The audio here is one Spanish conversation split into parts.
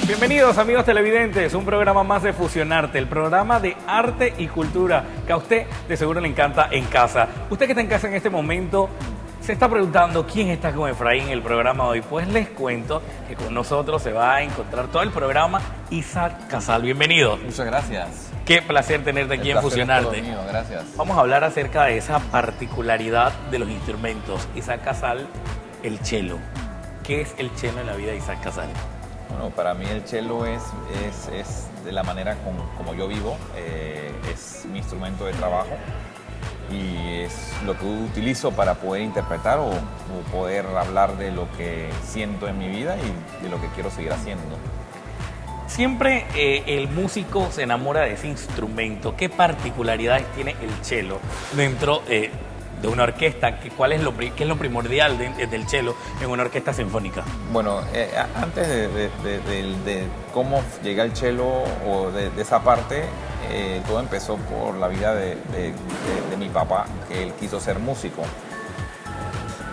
Bienvenidos amigos televidentes, un programa más de Fusionarte, el programa de arte y cultura que a usted de seguro le encanta en casa. Usted que está en casa en este momento se está preguntando quién está con Efraín en el programa de hoy. Pues les cuento que con nosotros se va a encontrar todo el programa Isaac Casal. Bienvenido. Muchas gracias. Qué placer tenerte aquí en Fusionarte. Es todo mío, gracias. Vamos a hablar acerca de esa particularidad de los instrumentos. Isaac Casal, el cello. ¿Qué es el cello en la vida de Isaac Casal? Bueno, para mí el cello es de la manera como yo vivo, es mi instrumento de trabajo y es lo que utilizo para poder interpretar o poder hablar de lo que siento en mi vida y de lo que quiero seguir haciendo. Siempre el músico se enamora de ese instrumento. ¿Qué particularidades tiene el cello dentro de una orquesta? ¿Qué es lo primordial del cello en una orquesta sinfónica? Bueno, antes de cómo llega el cello o de esa parte, todo empezó por la vida de mi papá, que él quiso ser músico.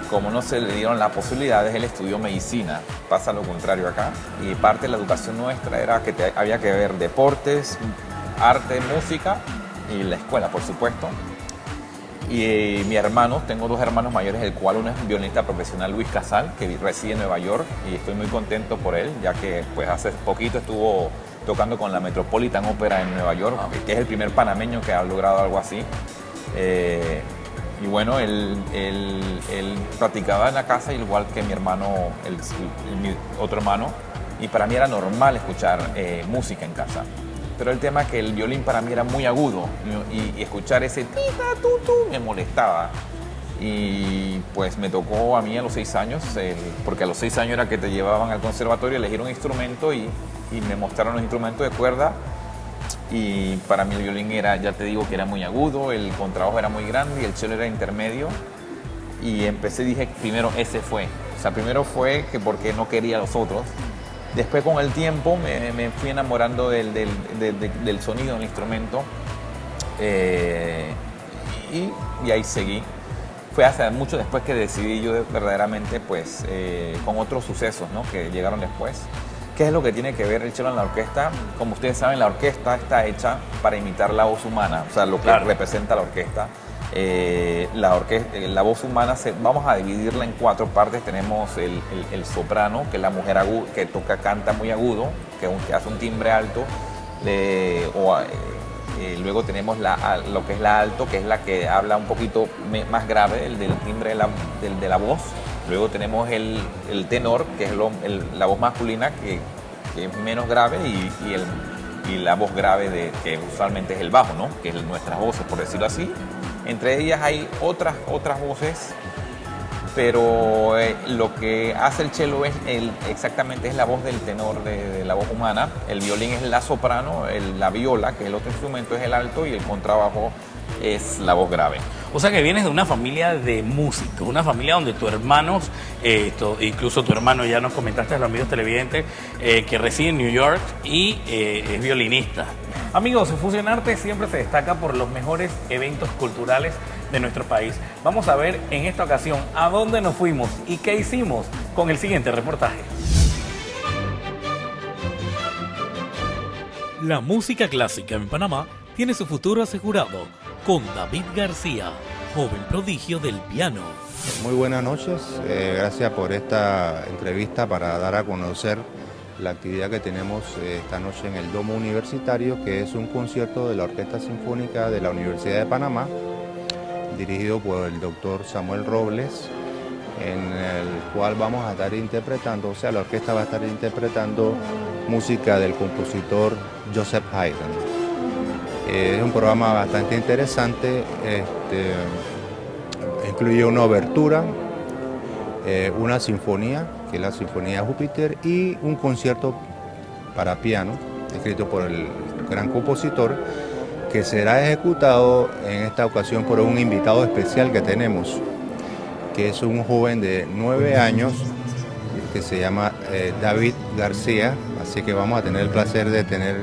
Como no se le dieron las posibilidades, él estudió medicina. Pasa lo contrario acá. Y parte de la educación nuestra era que había que ver deportes, arte, música y la escuela, por supuesto. Y mi hermano, tengo dos hermanos mayores, el cual uno es un violinista profesional, Luis Casal, que reside en Nueva York, y estoy muy contento por él, ya que pues hace poquito estuvo tocando con la Metropolitan Opera en Nueva York, que es el primer panameño que ha logrado algo así. Y bueno, él practicaba en la casa igual que mi hermano, mi otro hermano, y para mí era normal escuchar música en casa. Pero el tema es que el violín para mí era muy agudo y escuchar ese tita, tu, tu, me molestaba. Y pues me tocó a mí a los 6 años, porque a los 6 años era que te llevaban al conservatorio a elegir un instrumento y me mostraron los instrumentos de cuerda. Y para mí el violín era, ya te digo que era muy agudo, el contrabajo era muy grande y el cello era intermedio. Y empecé, dije, primero ese fue. O sea, primero fue que porque no quería los otros. Después con el tiempo me fui enamorando del sonido del instrumento y ahí seguí. Fue hace mucho después que decidí yo verdaderamente pues con otros sucesos, ¿no?, que llegaron después. ¿Qué es lo que tiene que ver el cello en la orquesta? Como ustedes saben, la orquesta está hecha para imitar la voz humana, o sea, lo que representa la orquesta. La voz humana, vamos a dividirla en 4 partes. Tenemos el soprano, que es la mujer que canta muy agudo, que hace un timbre alto. Luego tenemos lo que es la alto, que es la que habla un poquito más grave, el del timbre de la voz. Luego tenemos el tenor, que es la voz masculina, que es menos grave, y la voz grave, que usualmente es el bajo, ¿no?, que es nuestras voces, por decirlo así. Entre ellas hay otras voces, pero lo que hace el cello exactamente es la voz del tenor, de la voz humana. El violín es la soprano, la viola, que es el otro instrumento, es el alto, y el contrabajo es la voz grave. O sea que vienes de una familia de músicos, una familia donde tus hermanos, incluso tu hermano, ya nos comentaste a los amigos televidentes, que reside en New York y es violinista. Amigos, Fusionarte siempre se destaca por los mejores eventos culturales de nuestro país. Vamos a ver en esta ocasión a dónde nos fuimos y qué hicimos con el siguiente reportaje. La música clásica en Panamá tiene su futuro asegurado con David García, joven prodigio del piano. Muy buenas noches, gracias por esta entrevista para dar a conocer la actividad que tenemos esta noche en el Domo Universitario, que es un concierto de la Orquesta Sinfónica de la Universidad de Panamá, dirigido por el doctor Samuel Robles, en el cual vamos a estar interpretando, o sea, la orquesta va a estar interpretando música del compositor Joseph Haydn. Es un programa bastante interesante, incluye una obertura, una sinfonía, que es la Sinfonía Júpiter, y un concierto para piano, escrito por el gran compositor, que será ejecutado en esta ocasión por un invitado especial que tenemos, que es un joven de 9 años, que se llama David García, así que vamos a tener el placer de tener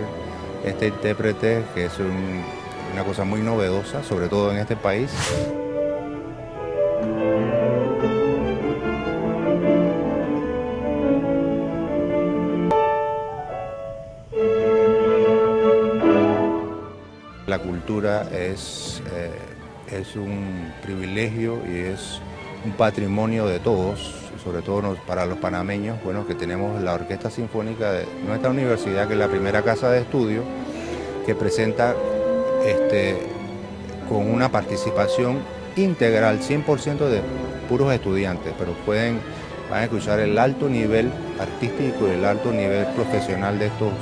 este intérprete, que es un una cosa muy novedosa, sobre todo en este país. La cultura es un privilegio y es un patrimonio de todos, sobre todo para los panameños, bueno, que tenemos la Orquesta Sinfónica de nuestra universidad, que es la primera casa de estudio, que presenta con una participación integral, 100% de puros estudiantes, pero van a escuchar el alto nivel artístico y el alto nivel profesional de estos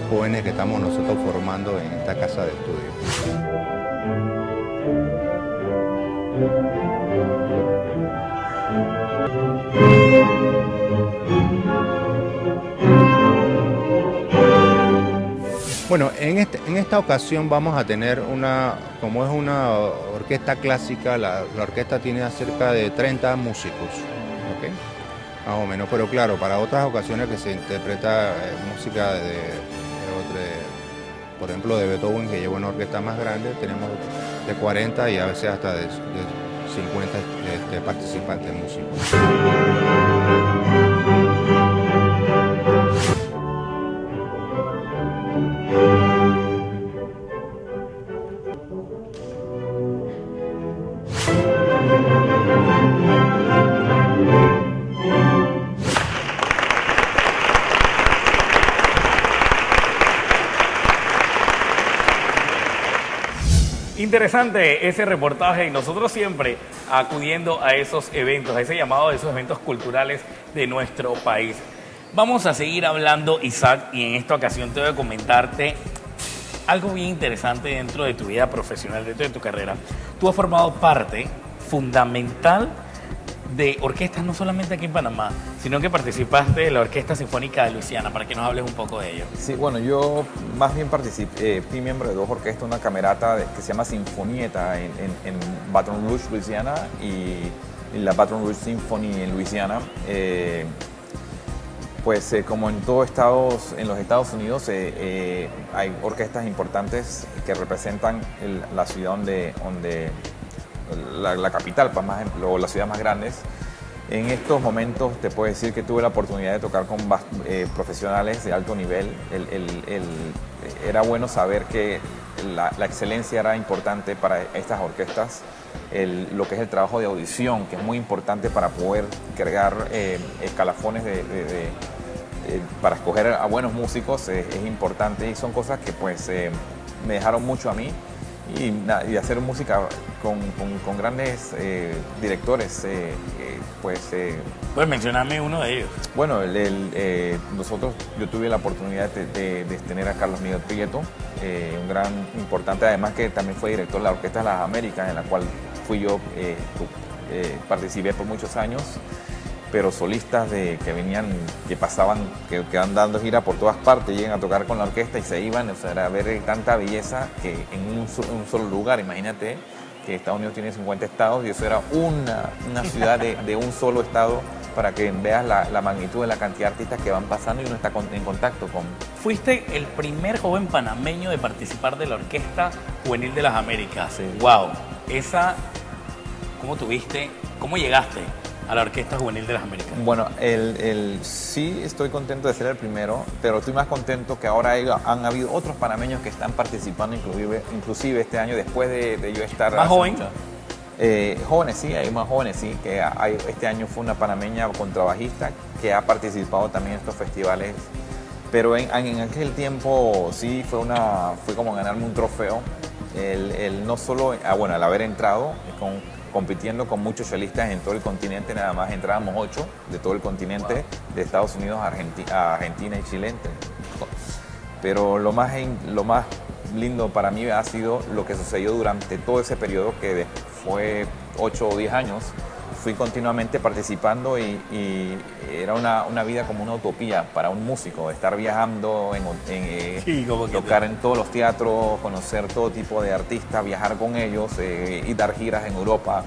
jóvenes que estamos nosotros formando en esta casa de estudio. Bueno, en esta ocasión vamos a tener como es una orquesta clásica, la orquesta tiene cerca de 30 músicos, ¿ok? Más o menos, pero claro, para otras ocasiones que se interpreta música por ejemplo, de Beethoven, que lleva una orquesta más grande, tenemos de 40 y a veces hasta de 50 participantes músicos. Interesante ese reportaje y nosotros siempre acudiendo a esos eventos, a ese llamado de esos eventos culturales de nuestro país. Vamos a seguir hablando, Isaac, y en esta ocasión tengo que comentarte algo bien interesante dentro de tu vida profesional, dentro de tu carrera. Tú has formado parte fundamental de orquestas no solamente aquí en Panamá, sino que participaste de la Orquesta Sinfónica de Luisiana, para que nos hables un poco de ello. Sí, bueno, yo más bien fui miembro de dos orquestas, una camerata que se llama Sinfonieta en Baton Rouge, Luisiana, y la Baton Rouge Symphony en Luisiana. Como en en los Estados Unidos hay orquestas importantes que representan la ciudad la capital, por ejemplo, o las ciudades más grandes. En estos momentos te puedo decir que tuve la oportunidad de tocar con profesionales de alto nivel. Era bueno saber que la excelencia era importante para estas orquestas, lo que es el trabajo de audición, que es muy importante para poder crear escalafones para escoger a buenos músicos, es importante, y son cosas que me dejaron mucho a mí. Y hacer música con grandes directores, Puedes mencionarme uno de ellos. Bueno, yo tuve la oportunidad de tener a Carlos Miguel Prieto, un gran importante, además que también fue director de la Orquesta de las Américas, en la cual participé por muchos años, pero solistas que van dando gira por todas partes, llegan a tocar con la orquesta y se iban, o sea, era ver tanta belleza que en un solo lugar. Imagínate que Estados Unidos tiene 50 estados y eso era una ciudad de un solo estado, para que veas la magnitud de la cantidad de artistas que van pasando y uno está en contacto con. Fuiste el primer joven panameño de participar de la Orquesta Juvenil de las Américas. Sí. ¡Wow! ¿Cómo llegaste a la Orquesta Juvenil de las Américas? Bueno, sí estoy contento de ser el primero, pero estoy más contento que ahora han habido otros panameños que están participando, inclusive este año, después de yo estar... ¿Más joven? Jóvenes, sí, hay más jóvenes, sí. Este año fue una panameña contrabajista que ha participado también en estos festivales, pero en aquel tiempo sí fue como ganarme un trofeo. No solo, al haber entrado compitiendo con muchos chelistas en todo el continente, nada más entrábamos 8 de todo el continente, de Estados Unidos a Argentina y Chile. Pero lo más lindo para mí ha sido lo que sucedió durante todo ese periodo, que fue 8 o 10 años. Fui continuamente participando y era una vida como una utopía para un músico, estar viajando, tocar en todos los teatros, conocer todo tipo de artistas, viajar con ellos y dar giras en Europa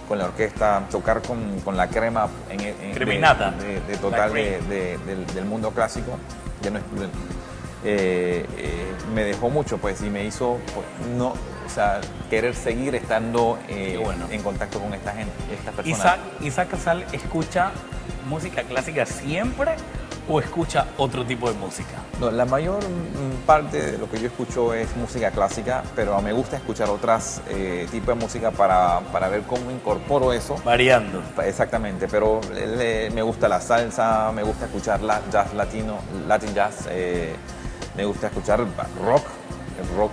con la orquesta, tocar con la crema Creminata. del mundo clásico. me dejó mucho, pues, y me hizo, pues, no, o sea, querer seguir estando bueno. en contacto con esta gente, estas personas. Isaac Casal escucha música clásica siempre o escucha otro tipo de música? No, la mayor parte de lo que yo escucho es música clásica, pero me gusta escuchar otras tipos de música para ver cómo incorporo eso. Variando. Exactamente, pero me gusta la salsa, me gusta escuchar jazz latino, Latin jazz, me gusta escuchar rock, el rock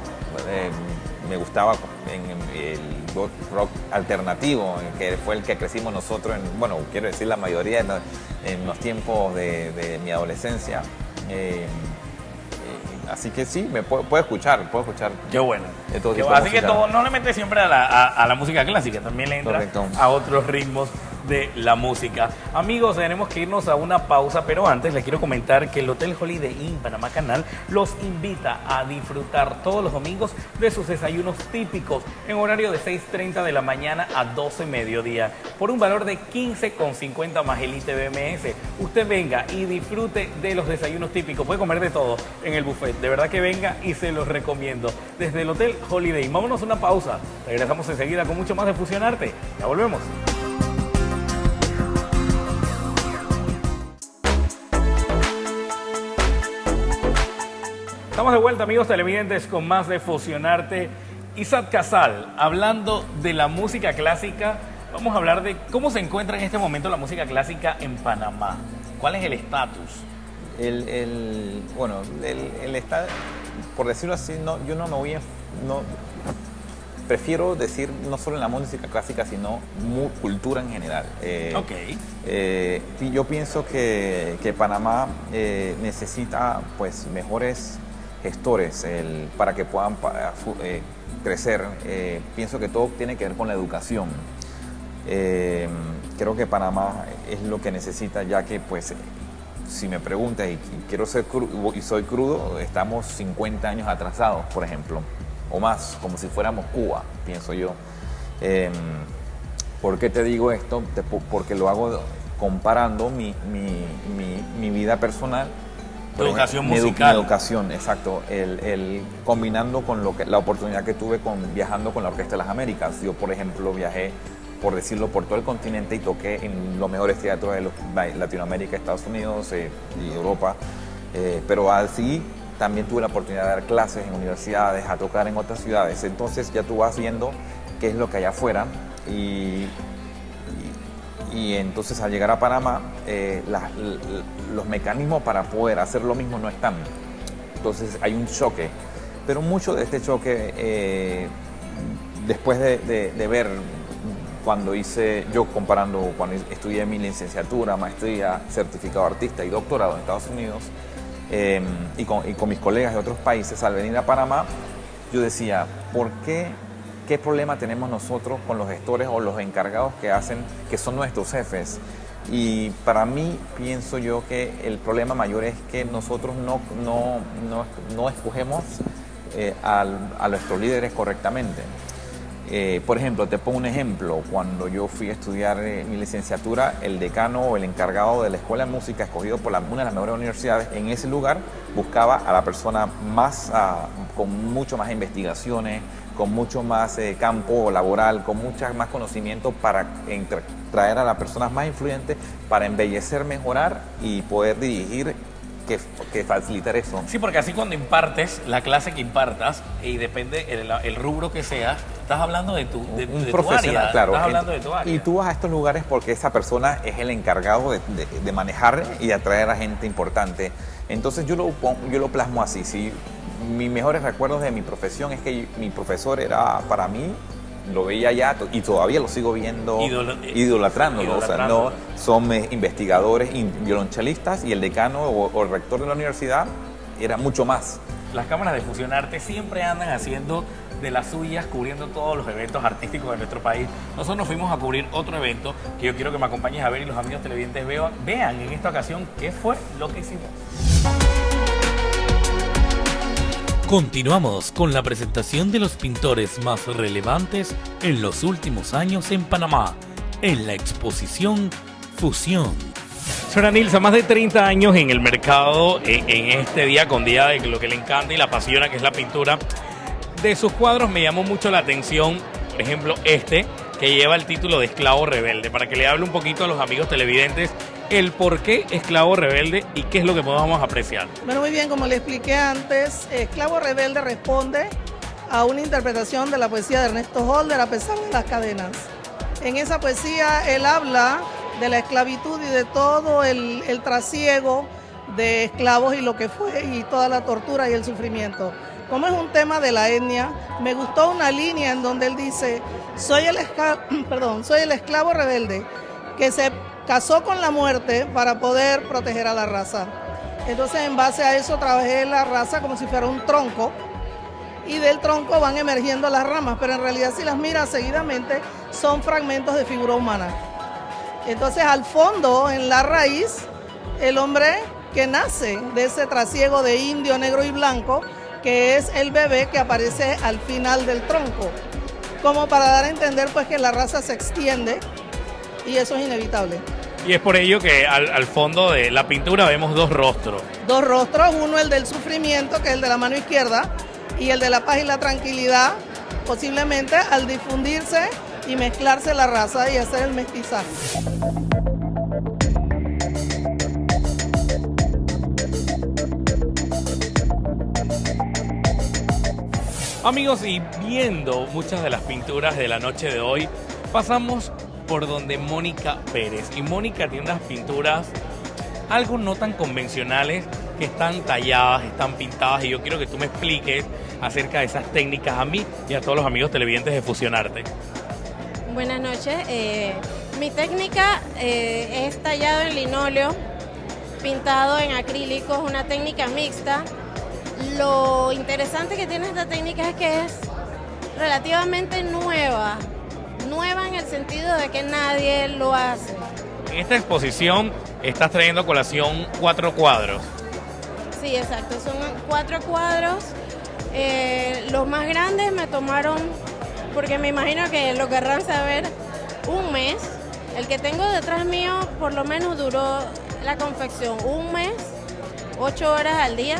me gustaba en el rock alternativo, que fue el que crecimos nosotros, bueno, quiero decir la mayoría en los tiempos de mi adolescencia. Así que sí, puedo escuchar. Qué bueno. De todo tipo Así de que música. no le metes siempre a la música clásica, también le entra Correcto. a otros ritmos de la música. Amigos, tenemos que irnos a una pausa, pero antes les quiero comentar que el Hotel Holiday Inn Panamá Canal los invita a disfrutar todos los domingos de sus desayunos típicos en horario de 6:30 de la mañana a 12 mediodía por un valor de 15,50 más el ITBMS. Usted venga y disfrute de los desayunos típicos. Puede comer de todo en el buffet. De verdad que venga y se los recomiendo. Desde el Hotel Holiday Inn. Vámonos a una pausa. Regresamos enseguida con mucho más de Fusionarte. Ya volvemos. Estamos de vuelta, amigos televidentes, con más de Fusionarte. Isaac Casal, hablando de la música clásica, vamos a hablar de cómo se encuentra en este momento la música clásica en Panamá. ¿Cuál es el estatus? Bueno, el está, por decirlo así, yo no me voy a... prefiero decir no solo en la música clásica, sino cultura en general. Yo pienso que Panamá necesita, pues, mejores gestores para que puedan crecer. Pienso que todo tiene que ver con la educación. Creo que Panamá es lo que necesita, ya que, pues, si me preguntas y quiero ser crudo, y soy crudo, estamos 50 años atrasados, por ejemplo, o más, como si fuéramos Cuba, pienso yo. ¿Por qué te digo esto? Porque lo hago comparando mi vida personal. Tu educación mi musical. Mi educación, exacto. Combinando con la oportunidad que tuve viajando con la Orquesta de las Américas. Yo, por ejemplo, viajé, por decirlo, por todo el continente y toqué en los mejores teatros de Latinoamérica, Estados Unidos y Europa. Pero así también tuve la oportunidad de dar clases en universidades, a tocar en otras ciudades. Entonces ya tú vas viendo qué es lo que hay afuera y entonces al llegar a Panamá los mecanismos para poder hacer lo mismo no están. Entonces hay un choque, pero mucho de este choque después de ver cuando estudié mi licenciatura, maestría, certificado de artista y doctorado en Estados Unidos, y con mis colegas de otros países, al venir a Panamá, yo decía, ¿qué problema tenemos nosotros con los gestores o los encargados que son nuestros jefes? Y para mí, pienso yo que el problema mayor es que nosotros no escogemos a nuestros líderes correctamente. Por ejemplo, te pongo un ejemplo. Cuando yo fui a estudiar mi licenciatura, el decano o el encargado de la Escuela de Música, escogido por una de las mejores universidades, en ese lugar buscaba a la persona con mucho más investigaciones, con mucho más campo laboral, con mucho más conocimiento para traer a las personas más influyentes para embellecer, mejorar y poder dirigir, que facilitar eso. Sí, porque así cuando impartes la clase que impartas, y depende el rubro que seas, estás hablando de tu profesional, área. claro. Estás hablando de tu área. Y tú vas a estos lugares porque esa persona es el encargado de manejar y de atraer a gente importante. Entonces yo lo plasmo así. ¿Sí? Mis mejores recuerdos de mi profesión es que mi profesor era, para mí, lo veía ya y todavía lo sigo viendo, idolatrándolo. O sea, no, son investigadores y violonchelistas, y el decano o el rector de la universidad era mucho más. Las cámaras de Fusionarte siempre andan haciendo de las suyas, cubriendo todos los eventos artísticos de nuestro país. Nosotros nos fuimos a cubrir otro evento que yo quiero que me acompañes a ver y los amigos televidentes vean en esta ocasión qué fue lo que hicimos. Continuamos con la presentación de los pintores más relevantes en los últimos años en Panamá, en la exposición Fusión. Señora Nilsa, más de 30 años en el mercado, en este día con día de lo que le encanta y la apasiona, que es la pintura. De sus cuadros me llamó mucho la atención, por ejemplo, este, que lleva el título de Esclavo Rebelde, para que le hable un poquito a los amigos televidentes el por qué Esclavo Rebelde y qué es lo que podamos apreciar. Bueno, muy bien, como le expliqué antes, Esclavo Rebelde responde a una interpretación de la poesía de Ernesto Holder, A pesar de las cadenas. En esa poesía él habla de la esclavitud y de todo el trasiego de esclavos y lo que fue y toda la tortura y el sufrimiento. Como es un tema de la etnia, me gustó una línea en donde él dice, soy el esclavo rebelde que se casó con la muerte para poder proteger a la raza. Entonces, en base a eso, trabajé la raza como si fuera un tronco, y del tronco van emergiendo las ramas, pero en realidad si las miras seguidamente son fragmentos de figura humana. Entonces, al fondo, en la raíz, el hombre que nace de ese trasiego de indio, negro y blanco, que es el bebé que aparece al final del tronco, como para dar a entender pues que la raza se extiende y eso es inevitable. Y es por ello que al fondo de la pintura vemos dos rostros. Dos rostros, uno el del sufrimiento, que es el de la mano izquierda, y el de la paz y la tranquilidad, posiblemente al difundirse y mezclarse la raza y hacer el mestizaje. Amigos, y viendo muchas de las pinturas de la noche de hoy, pasamos por donde Mónica Pérez. Y Mónica tiene unas pinturas algo no tan convencionales, que están talladas, están pintadas, y yo quiero que tú me expliques acerca de esas técnicas a mí y a todos los amigos televidentes de Fusionarte. Buenas noches. Mi técnica es tallado en linóleo, pintado en acrílico, es una técnica mixta. Lo interesante que tiene esta técnica es que es relativamente nueva en el sentido de que nadie lo hace. En esta exposición estás trayendo a colación 4 cuadros. Sí, exacto, son 4 cuadros. Los más grandes me tomaron, porque me imagino que lo querrán saber, un mes. El que tengo detrás mío por lo menos duró la confección un mes, 8 horas al día.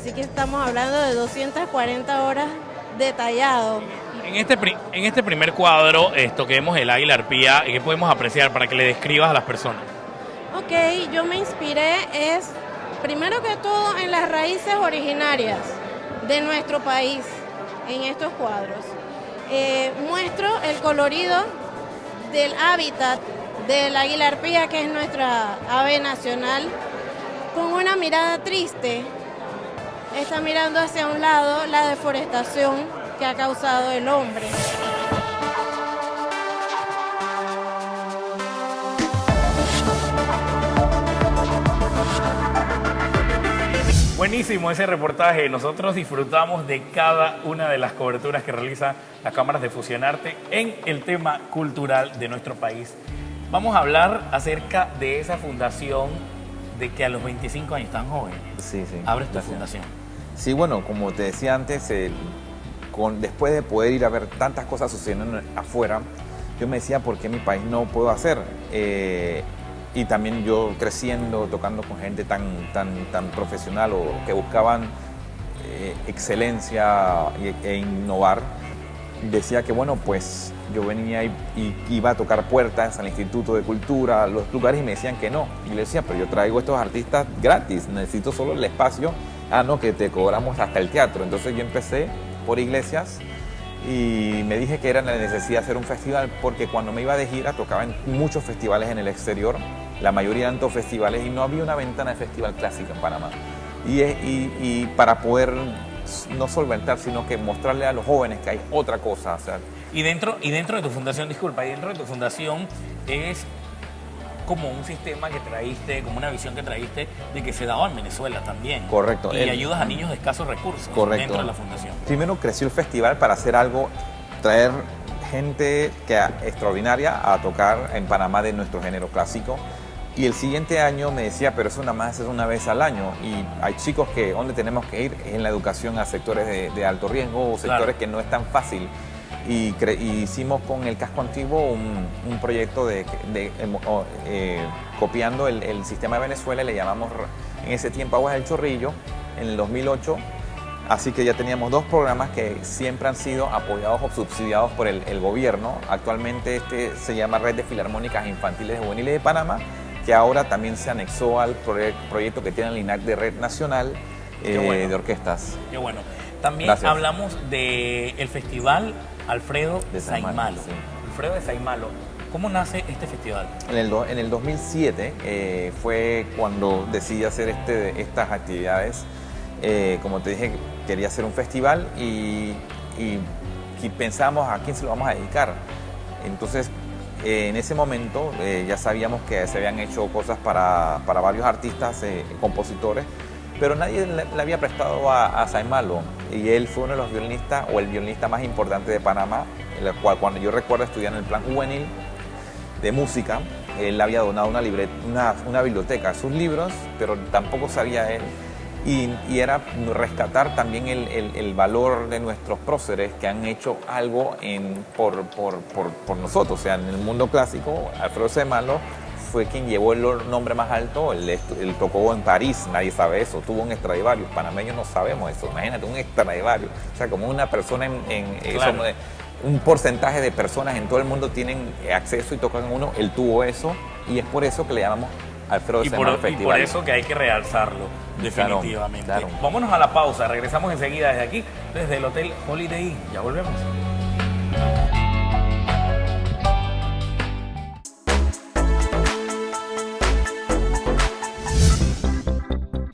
Así que estamos hablando de 240 horas detallado. En este primer cuadro, esto que vemos el águila arpía, ¿qué podemos apreciar para que le describas a las personas? Ok, yo me inspiré primero que todo en las raíces originarias de nuestro país, en estos cuadros. Muestro el colorido del hábitat del águila arpía, que es nuestra ave nacional, con una mirada triste. Está mirando hacia un lado la deforestación que ha causado el hombre. Buenísimo ese reportaje. Nosotros disfrutamos de cada una de las coberturas que realizan las cámaras de Fusionarte en el tema cultural de nuestro país. Vamos a hablar acerca de esa fundación, de que a los 25 años, tan joven, Sí. abres tu Gracias. fundación. Sí, bueno, como te decía antes, después de poder ir a ver tantas cosas sucediendo afuera, yo me decía, ¿por qué en mi país no puedo hacer? Y también yo creciendo, tocando con gente tan profesional o que buscaban excelencia e innovar, decía que bueno, pues yo venía y iba a tocar puertas al Instituto de Cultura, a los lugares, y me decían que no. Y le decía, pero yo traigo estos artistas gratis, necesito solo el espacio. Ah, no, que te cobramos hasta el teatro. Entonces yo empecé por iglesias y me dije que era la necesidad de hacer un festival, porque cuando me iba de gira tocaba en muchos festivales en el exterior, la mayoría eran todos festivales, y no había una ventana de festival clásico en Panamá. Y para poder no solventar, sino que mostrarle a los jóvenes que hay otra cosa. O sea, Y dentro de tu fundación, disculpa, y dentro de tu fundación es como un sistema que traíste, como una visión que traíste de que se daba en Venezuela también. Correcto. Y ayudas a niños de escasos recursos. Correcto. Dentro de la fundación. Primero creció el festival para hacer algo, traer gente extraordinaria a tocar en Panamá de nuestro género clásico. Y el siguiente año me decía, pero eso nada más es una vez al año. Y hay chicos que donde tenemos que ir es en la educación a sectores de alto riesgo o sectores que no es tan fácil. y hicimos con el casco antiguo un proyecto copiando el sistema de Venezuela, le llamamos en ese tiempo Aguas del Chorrillo, en el 2008. Así que ya teníamos 2 programas que siempre han sido apoyados o subsidiados por el gobierno. Actualmente este se llama Red de Filarmónicas Infantiles y Juveniles de Panamá, que ahora también se anexó al proyecto que tiene el INAC de Red Nacional de Orquestas. Qué bueno. También Gracias. hablamos del Festival Alfredo de Saimalo. Sí. Alfredo de Saimalo. ¿Cómo nace este festival? En el 2007 fue cuando decidí hacer estas actividades. Como te dije, quería hacer un festival y pensamos a quién se lo vamos a dedicar. Entonces, en ese momento ya sabíamos que se habían hecho cosas para varios artistas, compositores, pero nadie le había prestado a Saimalo, y él fue uno de los violinistas, o el violinista más importante de Panamá, el cual, cuando yo recuerdo estudiar en el plan juvenil de música, él había donado una biblioteca, sus libros, pero tampoco sabía él. Y era rescatar también el valor de nuestros próceres que han hecho algo por nosotros. O sea, en el mundo clásico, Alfredo Saimalo fue quien llevó el nombre más alto. Él tocó en París, nadie sabe eso. Tuvo un Stradivarius, panameños no sabemos eso. Imagínate, un Stradivarius. O sea, como una persona Claro. un porcentaje de personas en todo el mundo tienen acceso y tocan uno. Él tuvo eso, y es por eso que le llamamos Alfredo Saimalo Festival. Y por eso que hay que realzarlo, definitivamente. Claro. Vámonos a la pausa, regresamos enseguida desde aquí, desde el Hotel Holiday Inn. Ya volvemos.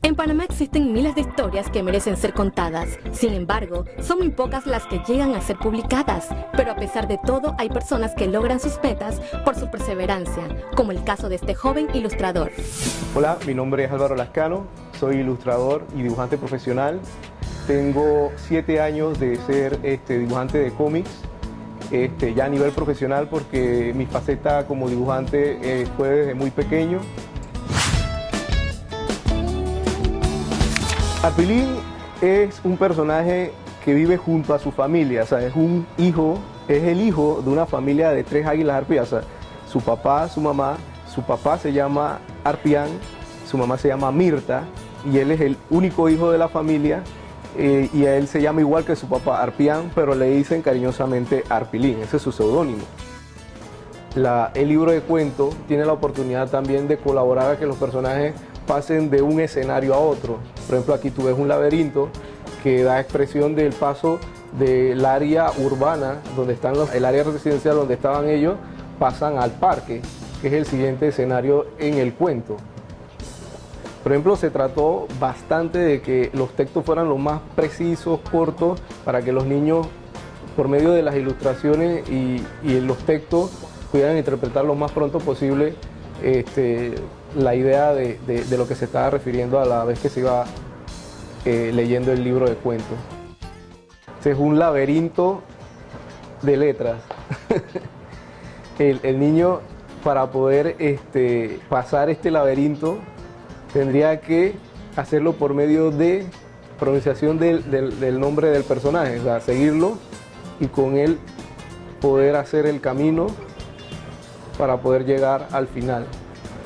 En Panamá existen miles de historias que merecen ser contadas. Sin embargo, son muy pocas las que llegan a ser publicadas. Pero a pesar de todo, hay personas que logran sus metas por su perseverancia, como el caso de este joven ilustrador. Hola, mi nombre es Álvaro Lascano, soy ilustrador y dibujante profesional. Tengo 7 años de ser dibujante de cómics, ya a nivel profesional, porque mi faceta como dibujante fue desde muy pequeño. Arpilín es un personaje que vive junto a su familia, o sea, es el hijo de una familia de 3 águilas arpías, o sea, su papá se llama Arpián, su mamá se llama Mirta, y él es el único hijo de la familia, y a él se llama igual que su papá, Arpián, pero le dicen cariñosamente Arpilín, ese es su seudónimo. El libro de cuentos tiene la oportunidad también de colaborar a que los personajes pasen de un escenario a otro. Por ejemplo, aquí tú ves un laberinto que da expresión del paso del área urbana, donde están el área residencial donde estaban ellos, pasan al parque, que es el siguiente escenario en el cuento. Por ejemplo, se trató bastante de que los textos fueran lo más precisos, cortos, para que los niños, por medio de las ilustraciones y los textos, pudieran interpretar lo más pronto posible la idea de lo que se estaba refiriendo a la vez que se iba leyendo el libro de cuentos. Este es un laberinto de letras. El niño, para poder pasar este laberinto, tendría que hacerlo por medio de pronunciación del nombre del personaje, o sea, seguirlo y con él poder hacer el camino para poder llegar al final.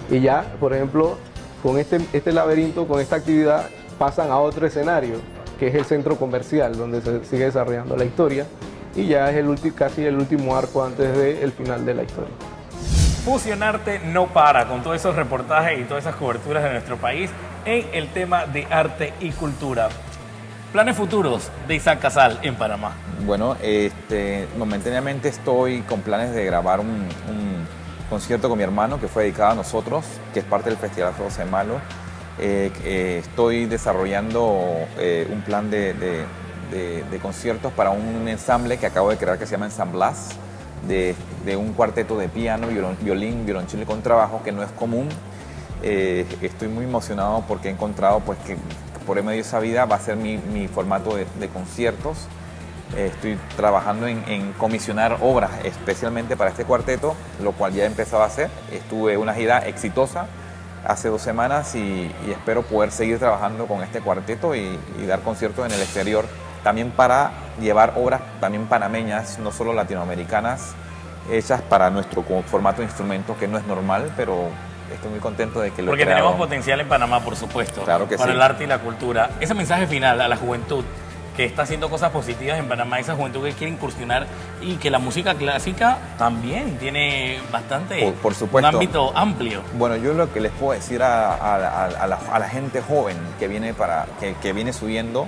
Y ya, por ejemplo, con este laberinto, con esta actividad, pasan a otro escenario, que es el centro comercial, donde se sigue desarrollando la historia, y ya es casi el último arco antes del final de la historia. Fusionarte no para con todos esos reportajes y todas esas coberturas de nuestro país en el tema de arte y cultura. Planes futuros de Isaac Casal en Panamá. Bueno, momentáneamente estoy con planes de grabar un concierto con mi hermano que fue dedicado a nosotros, que es parte del Festival Alfredo Saimalo. Estoy desarrollando un plan de conciertos para un ensamble que acabo de crear que se llama Ensamblas, de un cuarteto de piano, violín, violonchelo y contrabajo, que no es común. Estoy muy emocionado porque he encontrado pues, que por medio de esa vida va a ser mi formato de conciertos. Estoy trabajando en comisionar obras especialmente para este cuarteto, lo cual ya he empezado a hacer. Estuve una gira exitosa hace 2 semanas y espero poder seguir trabajando con este cuarteto y dar conciertos en el exterior también para llevar obras también panameñas, no solo latinoamericanas, hechas para nuestro formato de instrumento, que no es normal, pero estoy muy contento de que lo he Porque creado. tenemos potencial en Panamá, por supuesto, Claro que para sí. el arte y la cultura. Ese mensaje final a la juventud que está haciendo cosas positivas en Panamá, esa juventud que quiere incursionar y que la música clásica también tiene bastante Por supuesto. un ámbito amplio. Bueno, yo lo que les puedo decir a la gente joven que viene subiendo,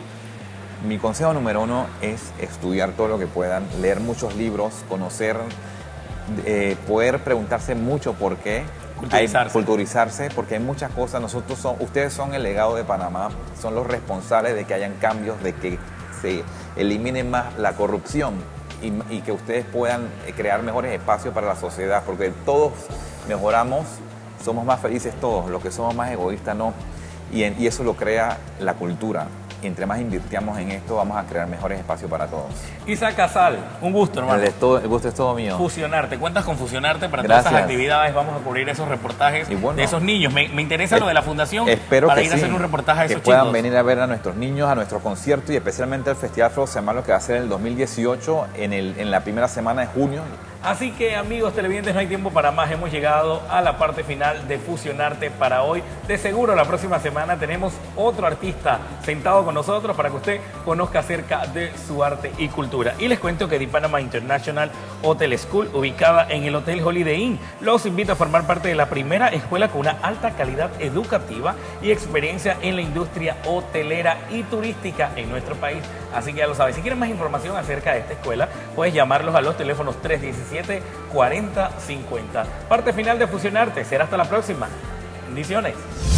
mi consejo número 1 es estudiar todo lo que puedan, leer muchos libros, conocer, poder preguntarse mucho por qué. Culturizarse, porque hay muchas cosas. Ustedes son el legado de Panamá, son los responsables de que hayan cambios, de que se elimine más la corrupción y que ustedes puedan crear mejores espacios para la sociedad, porque todos mejoramos, somos más felices todos, los que somos más egoístas no, y eso lo crea la cultura. Entre más invirtiamos en esto, vamos a crear mejores espacios para todos. Isaac Casal, un gusto, hermano. El gusto es todo mío. Fusionarte, cuentas con Fusionarte para Gracias. todas esas actividades, vamos a cubrir esos reportajes Y bueno, de esos niños. Me interesa lo de la fundación espero para que ir a hacer sí, un reportaje a esos que puedan chicos. venir a ver a nuestros niños, a nuestro concierto y especialmente al Festival Afro-Semano que va a ser en el 2018, en la primera semana de junio. Así que, amigos televidentes, no hay tiempo para más. Hemos llegado a la parte final de Fusionarte para hoy. De seguro la próxima semana tenemos otro artista sentado con nosotros para que usted conozca acerca de su arte y cultura. Y les cuento que The Panama International Hotel School, ubicada en el Hotel Holiday Inn, los invita a formar parte de la primera escuela con una alta calidad educativa y experiencia en la industria hotelera y turística en nuestro país. Así que ya lo sabes, si quieren más información acerca de esta escuela, puedes llamarlos a los teléfonos 317-4050. Parte final de Fusionarte, será hasta la próxima. Bendiciones.